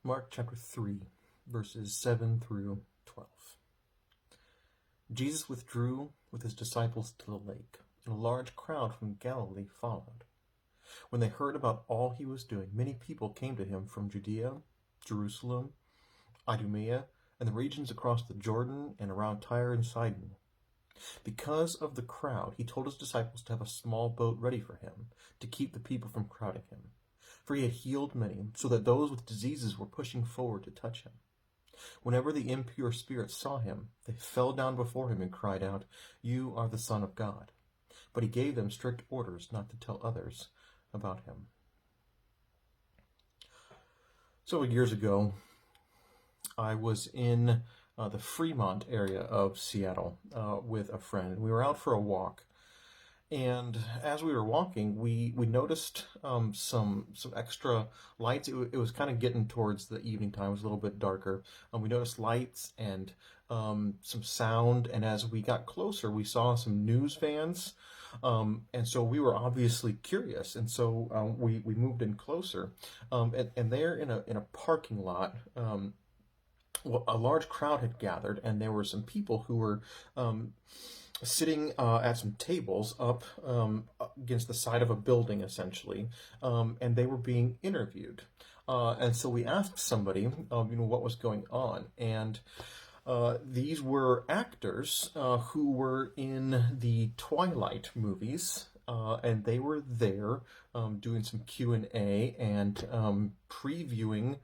Mark chapter 3, verses 7 through 12. Jesus withdrew with his disciples to the lake, and a large crowd from Galilee followed. When they heard about all he was doing, many people came to him from Judea, Jerusalem, Idumea, and the regions across the Jordan and around Tyre and Sidon. Because of the crowd, he told his disciples to have a small boat ready for him, to keep the people from crowding him. For he had healed many, so that those with diseases were pushing forward to touch him. Whenever the impure spirits saw him, they fell down before him and cried out, "You are the Son of God." But he gave them strict orders not to tell others about him. Several years ago, I was in the Fremont area of Seattle with a friend. We were out for a walk. And as we were walking, we noticed some extra lights. It was kind of getting towards the evening time. It was a little bit darker. We noticed lights and some sound. And as we got closer, we saw some news vans. And so we were obviously curious. And so we moved in closer. And there in a parking lot, a large crowd had gathered, and there were some people who were sitting at some tables up against the side of a building, essentially, and they were being interviewed. And so we asked somebody, what was going on, and these were actors who were in the Twilight movies, and they were there doing some Q&A and previewing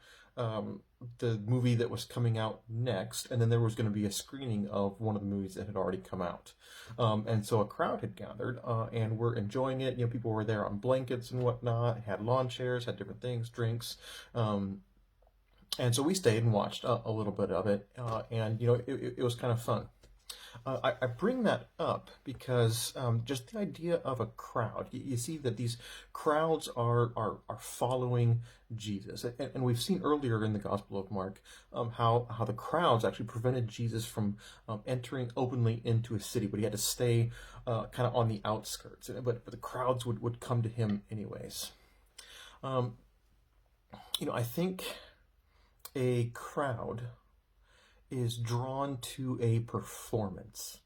the movie that was coming out next, and then there was going to be a screening of one of the movies that had already come out. And so a crowd had gathered, and we're enjoying it. People were there on blankets and whatnot, had lawn chairs, had different things, drinks. And so we stayed and watched a little bit of it, and it was kind of fun. I bring that up because just the idea of a crowd, you see that these crowds are following Jesus. And we've seen earlier in the Gospel of Mark how the crowds actually prevented Jesus from entering openly into a city, but he had to stay kind of on the outskirts. But the crowds would come to him anyways. I think a crowd is drawn to a performance,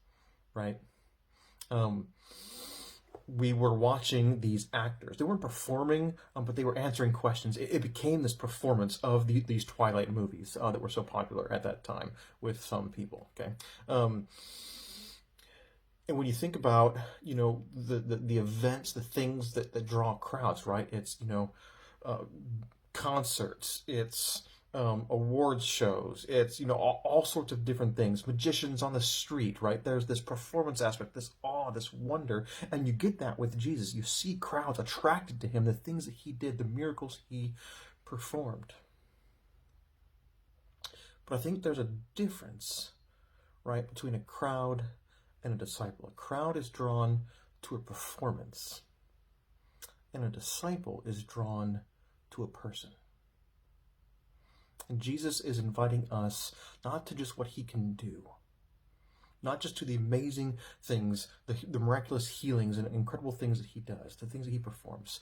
right? We were watching these actors. They weren't performing, but they were answering questions. It became this performance of these Twilight movies that were so popular at that time with some people, okay? And when you think about, the events, the things that draw crowds, right? It's, concerts, it's awards shows, it's all sorts of different things, magicians on the street, right? There's this performance aspect, this awe, this wonder, and you get that with Jesus. You see crowds attracted to him, the things that he did, the miracles he performed. But I think there's a difference, right, between a crowd and a disciple. A crowd is drawn to a performance, and a disciple is drawn to a person. And Jesus is inviting us not to just what he can do, not just to the amazing things, the miraculous healings and incredible things that he does, the things that he performs.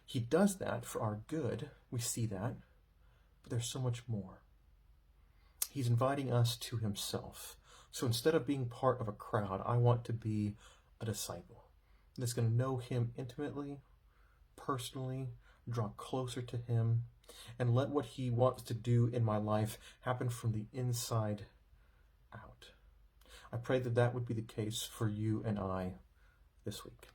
He does that for our good. We see that. But there's so much more. He's inviting us to himself. So instead of being part of a crowd, I want to be a disciple that's going to know him intimately, personally, draw closer to him, and let what he wants to do in my life happen from the inside out. I pray that would be the case for you and I this week.